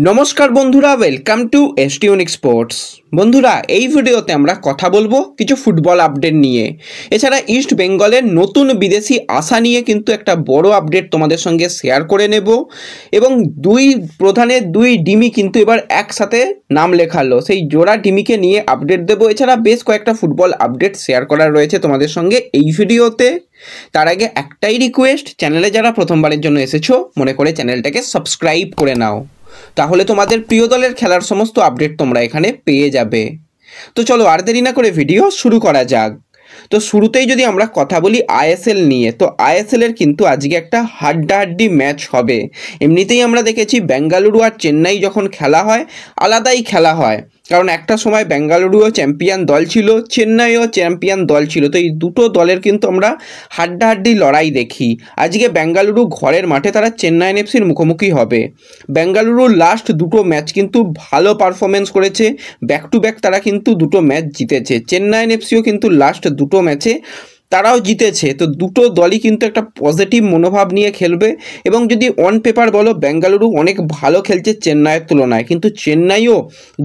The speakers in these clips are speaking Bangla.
নমস্কার বন্ধুরা, ওয়েলকাম টু এসটিউনিক স্পোর্টস। বন্ধুরা, এই ভিডিওতে আমরা কথা বলবো কিছু ফুটবল আপডেট নিয়ে। এছাড়া ইস্ট বেঙ্গলের নতুন বিদেশি আসা নিয়ে কিন্তু একটা বড় আপডেট তোমাদের সঙ্গে শেয়ার করে নেব। এবং দুই প্রধানের দুই ডিমি কিন্তু এবার একসাথে নাম লেখালো, সেই জোড়া ডিমিকে নিয়ে আপডেট দেবো। এছাড়া বেশ কয়েকটা ফুটবল আপডেট শেয়ার করার রয়েছে তোমাদের সঙ্গে এই ভিডিওতে। তার আগে একটাই রিকোয়েস্ট, চ্যানেলে যারা প্রথমবারের জন্য এসেছো মনে করে চ্যানেলটাকে সাবস্ক্রাইব করে নাও, তাহলে তোমাদের প্রিয় দলের খেলার সমস্ত আপডেট তোমরা এখানে পেয়ে যাবে। তো চলো আর দেরি না করে ভিডিও শুরু করা যাক। তো শুরুতেই যদি আমরা কথা বলি আইএসএল নিয়ে, তো আইএসএল এর কিন্তু আজকে একটা হাড্ডাহাড্ডি ম্যাচ হবে। এমনিতেই আমরা দেখেছি বেঙ্গালুরু আর চেন্নাই যখন খেলা হয় আলাদাই খেলা হয়, কারণ একটা সময় বেঙ্গালুরুও চ্যাম্পিয়ন দল ছিল, চেন্নাইও চ্যাম্পিয়ন দল ছিল। তো এই দুটো দলের কিন্তু আমরা হাড্ডাহাড্ডি লড়াই দেখি। আজকে বেঙ্গালুরু ঘরের মাঠে তারা চেন্নাই এফসির মুখোমুখি হবে। বেঙ্গালুরুর লাস্ট দুটো ম্যাচ কিন্তু ভালো পারফরমেন্স করেছে, ব্যাক টু ব্যাক তারা কিন্তু দুটো ম্যাচ জিতেছে। চেন্নাই এফসিও কিন্তু লাস্ট দুটো ম্যাচে তারাও জিতেছে। তো দুটো দলই কিন্তু একটা পজিটিভ মনোভাব নিয়ে খেলবে। এবং যদি অন পেপার বলো, বেঙ্গালুরু অনেক ভালো খেলছে চেন্নাইয়ের তুলনায়, কিন্তু চেন্নাইও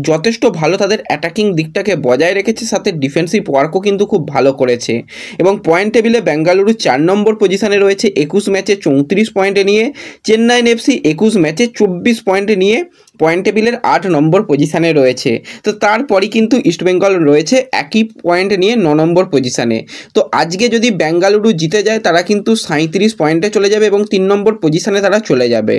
যথেষ্ট ভালো তাদের অ্যাটাকিং দিকটাকে বজায় রেখেছে, সাথে ডিফেন্সিভ ওয়ার্কও কিন্তু খুব ভালো করেছে। এবং পয়েন্ট টেবিলে বেঙ্গালুরু 4 নম্বর পজিশনে রয়েছে 21 ম্যাচে 34 পয়েন্টে নিয়ে। চেন্নাই এফসি 21 ম্যাচে 24 পয়েন্টে নিয়ে পয়েন্ট টেবিলের 8 নম্বর পজিশানে রয়েছে। তো তারপরই কিন্তু ইস্টবেঙ্গল রয়েছে একই পয়েন্ট নিয়ে 9 নম্বর পজিশানে। তো আজকে যদি বেঙ্গালুরু জিতে যায় তারা কিন্তু 37 পয়েন্টে চলে যাবে এবং 3 নম্বর পজিশানে তারা চলে যাবে।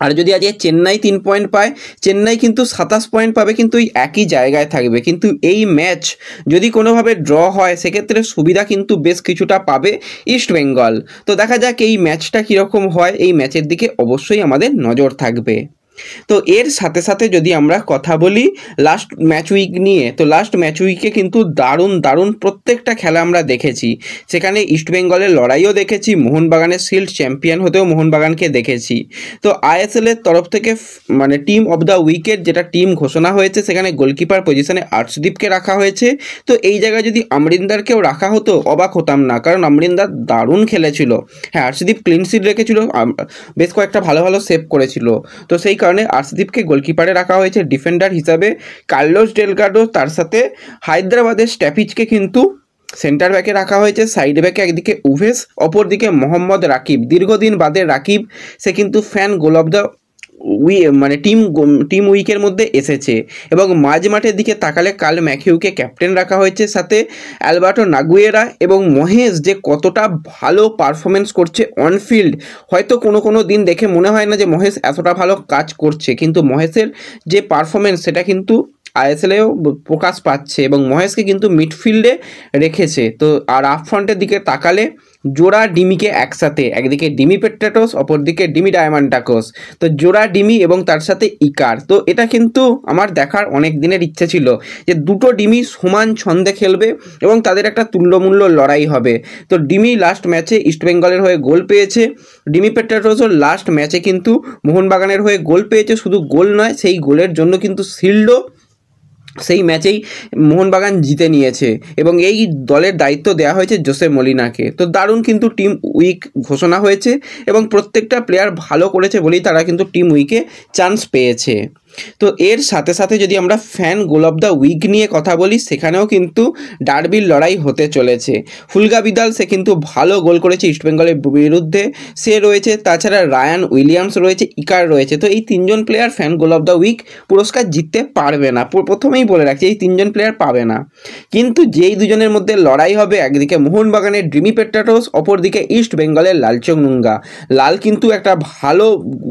আর যদি আজকে চেন্নাই 3 পয়েন্ট পায়, চেন্নাই কিন্তু 27 পয়েন্ট পাবে, কিন্তু এই একই জায়গায় থাকবে। কিন্তু এই ম্যাচ যদি কোনোভাবে ড্র হয় সেক্ষেত্রে সুবিধা কিন্তু বেশ কিছুটা পাবে ইস্টবেঙ্গল। তো দেখা যাক এই ম্যাচটা কীরকম হয়, এই ম্যাচের দিকে অবশ্যই আমাদের নজর থাকবে। তো এর সাথে সাথে যদি আমরা কথা বলি লাস্ট ম্যাচ উইক নিয়ে, তো লাস্ট ম্যাচ উইকে কিন্তু দারুণ প্রত্যেকটা খেলা আমরা দেখেছি। সেখানে ইস্টবেঙ্গলের লড়াইও দেখেছি, মোহনবাগানের শিল্ড চ্যাম্পিয়ন হতেও মোহনবাগানকে দেখেছি। তো আইএসএলের তরফ থেকে মানে টিম অফ দ্য উইকের যেটা টিম ঘোষণা হয়েছে, সেখানে গোলকিপার পজিশনে আর্শদীপকে রাখা হয়েছে। তো এই জায়গায় যদি আমরিন্দারকেও রাখা হতো অবাক হতাম না, কারণ আমরিন্দার দারুণ খেলেছিল। হ্যাঁ, আর্শদীপ ক্লিন শিট রেখেছিল, বেশ কয়েকটা ভালো সেভ করেছিল। তো সেই কারণে আর্শদীপকে গোলকিপারে রাখা হয়েছে। ডিফেন্ডার হিসাবে কার্লোস ডেলগাডো, তার সাথে হায়দ্রাবাদের স্ট্যাপিজকে কিন্তু সেন্টার ব্যাকে রাখা হয়েছে। সাইড ব্যাকে একদিকে উভেস, অপরদিকে মোহাম্মদ রাকিব। দীর্ঘদিন বাদে রাকিব সে কিন্তু ফ্যান গোল অফ দ্য মানে টিম উইকের মধ্যে এসেছে। এবং মাঝ মাঠের দিকে তাকালে কাল ম্যাথিউকে ক্যাপ্টেন রাখা হয়েছে, সাথে অ্যালবার্টো নাগুয়েরা এবং মহেশ যে কতটা ভালো পারফরমেন্স করছে অনফিল্ড। হয়তো কোনো দিন দেখে মনে হয় না যে মহেশ এতটা ভালো কাজ করছে, কিন্তু মহেশের যে পারফরমেন্স সেটা কিন্তু আইএসএলেও প্রকাশ পাচ্ছে এবং মহেশকে কিন্তু মিডফিল্ডে রেখেছে। তো আর আপ ফ্রন্টের দিকে তাকালে জোড়া ডিমিকে একসাথে, একদিকে ডিমি পেট্রাটোস, অপরদিকে ডিমি ডায়ামান্টাকোস। তো জোড়া ডিমি এবং তার সাথে ইকার। তো এটা কিন্তু আমার দেখার অনেক দিনের ইচ্ছে ছিল যে দুটো ডিমি সমান ছন্দে খেলবে এবং তাদের একটা তুল্যমূল্য লড়াই হবে। তো ডিমি লাস্ট ম্যাচে ইস্টবেঙ্গলের হয়ে গোল পেয়েছে, ডিমি পেট্রাটোসও লাস্ট ম্যাচে কিন্তু মোহনবাগানের হয়ে গোল পেয়েছে। শুধু গোল নয়, সেই গোলের জন্য কিন্তু শিল্ডও সেই ম্যাচেই মোহনবাগান জিতে নিয়েছে এবং এই দলের দায়িত্ব দেওয়া হয়েছে জোসে মলিনাকে। তো দারুণ কিন্তু টিম উইক ঘোষণা হয়েছে এবং প্রত্যেকটা প্লেয়ার ভালো করেছে বলেই তারা কিন্তু টিম উইকে চান্স পেয়েছে। তো এর সাথে সাথে যদি আমরা fan goal of the week নিয়ে কথা বলি, সেখানেও কিন্তু ডার্বির লড়াই হতে চলেছে। ফুলগা বিদাল সে কিন্তু ভালো গোল করেছে ইস্টবেঙ্গলের বিরুদ্ধে, সে রয়েছে। তাছাড়া রায়ান উইলিয়ামস রয়েছে, ইকার রয়েছে। তো এই তিনজন player fan goal of the week পুরস্কার জিততে পারবে না, প্রথমেই বলে রাখছি এই তিনজন প্লেয়ার পাবে না। কিন্তু যেই দুজনের মধ্যে লড়াই হবে, একদিকে মোহনবাগানের ডিমি পেট্রাটোস, অপরদিকে ইস্ট বেঙ্গলের লালচংনুঙ্গা। লাল কিন্তু একটা ভালো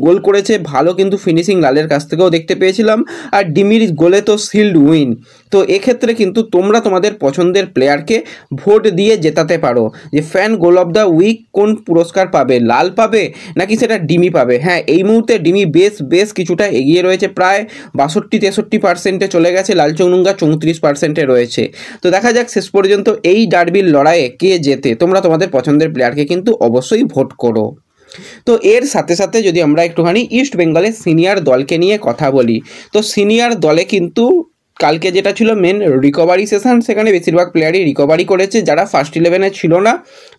গোল করেছে, ভালো কিন্তু ফিনিশিং লালের কাছ থেকেও দেখতে পেয়েছিলাম। আর ডিমির গোলে তো শিল্ড উইন। তো এক্ষেত্রে কিন্তু তোমরা তোমাদের পছন্দের প্লেয়ারকে ভোট দিয়ে জেতাতে পারো যে fan goal of the week কোন পুরস্কার পাবে, লাল পাবে নাকি সেটা ডিমি পাবে। হ্যাঁ, এই মুহূর্তে ডিমি বেশ কিছুটা এগিয়ে রয়েছে, প্রায় 62-63% চলে গেছে। লালচংনুঙ্গা 34% রয়েছে। তো দেখা যাক শেষ পর্যন্ত এই ডার্বির লড়াইয়ে কে জেতে। তোমরা তোমাদের পছন্দের প্লেয়ারকে কিন্তু অবশ্যই ভোট করো। তো এর সাথে সাথে যদি আমরা একটুখানি ইস্ট বেঙ্গলের সিনিয়র দলকে নিয়ে কথা বলি, তো সিনিয়র দলে কিন্তু কালকে যেটা ছিল মেন রিকভারি সেশন, সেখানে বেশিরভাগ প্লেয়ারই রিকভারি করেছে। যারা ফার্স্ট 11-এ ছিল না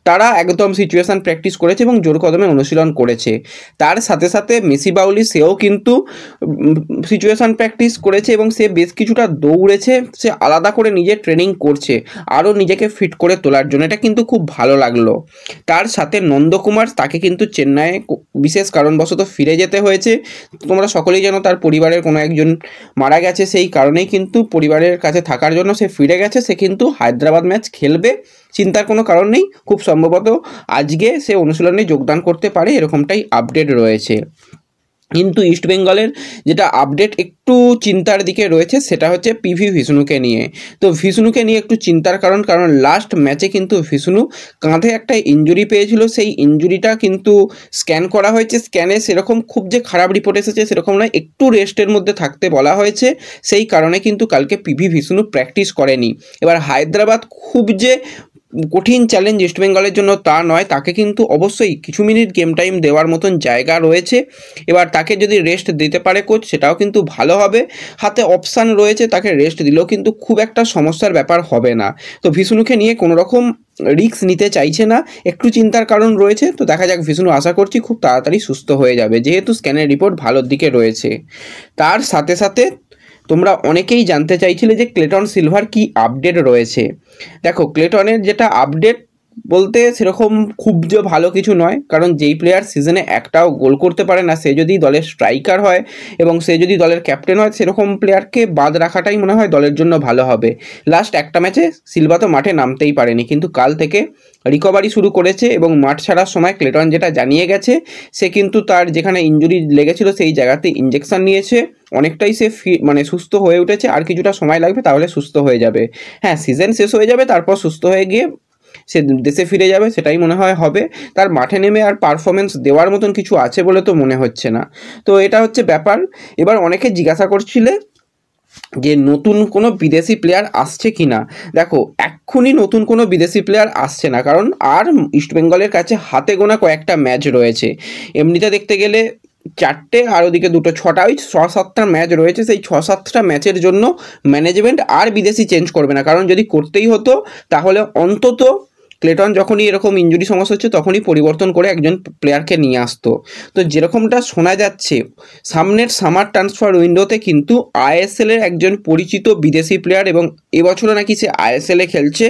তারা একদম সিচুয়েশান প্র্যাকটিস করেছে এবং জোর কদমে অনুশীলন করেছে। তার সাথে সাথে মেসি বাউলি সেও কিন্তু সিচুয়েশান প্র্যাকটিস করেছে এবং সে বেশ কিছুটা দৌড়েছে। সে আলাদা করে নিজে ট্রেনিং করছে আরও নিজেকে ফিট করে তোলার জন্য, এটা কিন্তু খুব ভালো লাগলো। তার সাথে নন্দকুমার, তাকে কিন্তু চেন্নাইয়ে বিশেষ কারণবশত ফিরে যেতে হয়েছে। তোমরা সকলেই জানো তার পরিবারের কোনো একজন মারা গেছে, সেই কারণেই কিন্তু পরিবারের কাছে থাকার জন্য সে ফিরে গেছে। সে কিন্তু হায়দ্রাবাদ ম্যাচ খেলবে, চিন্তার কোনো কারণ নেই। খুব সম্ভবত আজকে সে অনুশীলনে যোগদান করতে পারে, এরকমটাই আপডেট রয়েছে। কিন্তু ইস্টবেঙ্গলের যেটা আপডেট একটু চিন্তার দিকে রয়েছে সেটা হচ্ছে পিভি ভিষ্ণুকে নিয়ে। তো ভিষ্ণুকে নিয়ে একটু চিন্তার কারণ লাস্ট ম্যাচে কিন্তু ভিষ্ণু কাঁধে একটা ইনজুরি পেয়েছিল। সেই ইনজুরিটা কিন্তু স্ক্যান করা হয়েছে, স্ক্যানে সেরকম খুব যে খারাপ রিপোর্ট এসেছে সেরকম নয়, একটু রেস্টের মধ্যে থাকতে বলা হয়েছে। সেই কারণে কিন্তু কালকে পিভি ভিষ্ণু প্র্যাকটিস করেনি। এবার হায়দ্রাবাদ খুব যে কঠিন চ্যালেঞ্জ ইস্টবেঙ্গলের জন্য তা নয়, তাকে কিন্তু অবশ্যই কিছু মিনিট গেম টাইম দেওয়ার মতন জায়গা রয়েছে। এবার তাকে যদি রেস্ট দিতে পারে কোচ সেটাও কিন্তু ভালো হবে। হাতে অপশান রয়েছে, তাকে রেস্ট দিলেও কিন্তু খুব একটা সমস্যার ব্যাপার হবে না। তো ভিষ্ণুকে নিয়ে কোনো রকম রিস্ক নিতে চাইছে না, একটু চিন্তার কারণ রয়েছে। তো দেখা যাক, ভিষ্ণু আশা করছি খুব তাড়াতাড়ি সুস্থ হয়ে যাবে, যেহেতু স্ক্যানের রিপোর্ট ভালোর দিকে রয়েছে। তার সাথে সাথে তোমরা অনেকেই জানতে চাইছিলে যে ক্লেটন সিলভার কি আপডেট রয়েছে। দেখো, ক্লেটনের যেটা আপডেট বলতে সেরকম খুব যে ভালো কিছু নয়, কারণ যেই প্লেয়ার সিজনে একটাও গোল করতে পারে না, সে যদি দলের স্ট্রাইকার হয় এবং সে যদি দলের ক্যাপ্টেন হয়, সেরকম প্লেয়ারকে বাদ রাখাটাই মনে হয় দলের জন্য ভালো হবে। লাস্ট একটা ম্যাচে সিলভা তো মাঠে নামতেই পারেনি, কিন্তু কাল থেকে রিকভারি শুরু করেছে এবং মাঠ ছাড়ার সময় ক্লেটন যেটা জানিয়ে গেছে, সে কিন্তু তার যেখানে ইনজুরি লেগেছিল সেই জায়গাতে ইঞ্জেকশন নিয়েছে, অনেকটাই সে মানে সুস্থ হয়ে উঠেছে। আর কিছুটা সময় লাগবে, তাহলে সুস্থ হয়ে যাবে। হ্যাঁ, সিজন শেষ হয়ে যাবে, তারপর সুস্থ হয়ে গিয়ে সে দেশে ফিরে যাবে, সেটাই মনে হয় হবে। তার মাঠে নেমে আর পারফরমেন্স দেওয়ার মতন কিছু আছে বলে তো মনে হচ্ছে না। তো এটা হচ্ছে ব্যাপার। এবার অনেকে জিজ্ঞাসা করছিলে যে নতুন কোনো বিদেশি প্লেয়ার আসছে কি না। দেখো, এক্ষুনি নতুন কোনো বিদেশি প্লেয়ার আসছে না, কারণ আর ইস্টবেঙ্গলের কাছে হাতে গোনা কয়েকটা ম্যাচ রয়েছে। এমনিতে দেখতে গেলে 4টে আর ওদিকে 2টো, 6টা, ওই 6-7টা ম্যাচ রয়েছে। সেই 6-7টা ম্যাচের জন্য ম্যানেজমেন্ট আর বিদেশি চেঞ্জ করবে না, কারণ যদি করতেই হতো তাহলে অন্তত ক্লেটন যখনই এরকম ইনজুরি সমস্যা হচ্ছে তখনই পরিবর্তন করে একজন প্লেয়ারকে নিয়ে আসতো। তো যেরকমটা শোনা যাচ্ছে, সামনের সামার ট্রান্সফার উইন্ডোতে কিন্তু আইএসএলের একজন পরিচিত বিদেশি প্লেয়ার, এবং এবছরও নাকি সে আইএসএলে খেলছে,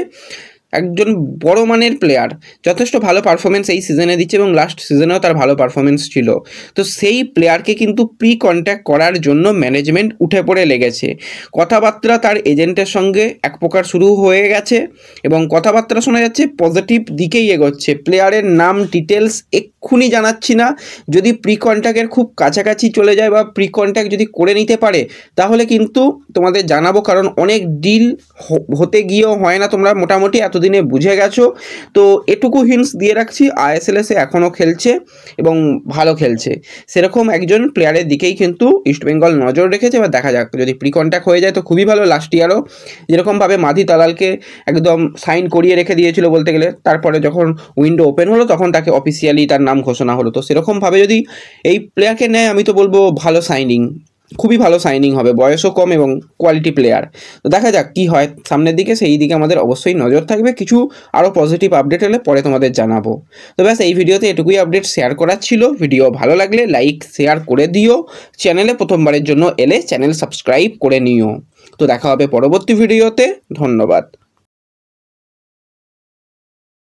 একজন বড় মানের প্লেয়ার, যথেষ্ট ভালো পারফরমেন্স এই সিজনে দিচ্ছে এবং লাস্ট সিজনেও তার ভালো পারফরমেন্স ছিল। তো সেই প্লেয়ারকে কিন্তু প্রি কন্ট্যাক্ট করার জন্য ম্যানেজমেন্ট উঠে পড়ে লেগেছে। কথাবার্তা তার এজেন্টের সঙ্গে এক প্রকার শুরু হয়ে গেছে এবং কথাবার্তা শোনা যাচ্ছে পজিটিভ দিকেই এগোচ্ছে। প্লেয়ারের নাম ডিটেলস এক্ষুনি জানাচ্ছি না, যদি প্রি কন্ট্যাক্টের খুব কাছাকাছি চলে যায় বা প্রি কন্ট্যাক্ট যদি করে নিতে পারে তাহলে কিন্তু তোমাদের জানাবো, কারণ অনেক ডিল হতে গিয়েও হয় না, তোমরা মোটামুটি এতদিনে বুঝে গেছো। তো এটুকু হিন্টস দিয়ে রাখছি, আইএসএলে সে এখনও খেলছে এবং ভালো খেলছে। সেরকম একজন প্লেয়ারের দিকেই কিন্তু ইস্টবেঙ্গল নজর রেখেছে। এবার দেখা যাক, যদি প্রি কন্ট্যাক্ট হয়ে যায় তো খুবই ভালো। লাস্ট ইয়ারও যেরকমভাবে মাধি তালালকে একদম সাইন করিয়ে রেখে দিয়েছিল বলতে গেলে, তারপরে যখন উইন্ডো ওপেন হলো তখন তাকে অফিসিয়ালি তার নাম ঘোষণা হলো। তো সেরকমভাবে যদি এই প্লেয়ারকে নেয় আমি তো বলবো ভালো সাইনিং, খুবই ভালো সাইনিং হবে, বয়সও কম এবং কোয়ালিটি প্লেয়ার। তো দেখা যাক কি হয় সামনের দিকে, সেই দিকে আমাদের অবশ্যই নজর থাকবে। কিছু আরও পজিটিভ আপডেট হলে পরে তোমাদের জানাবো। তো ব্যাস, এই ভিডিওতে এটুকুই আপডেট শেয়ার করার ছিল। ভিডিও ভালো লাগলে লাইক শেয়ার করে দিও, চ্যানেলে প্রথমবারের জন্য এলে চ্যানেল সাবস্ক্রাইব করে নিও। তো দেখা হবে পরবর্তী ভিডিওতে, ধন্যবাদ।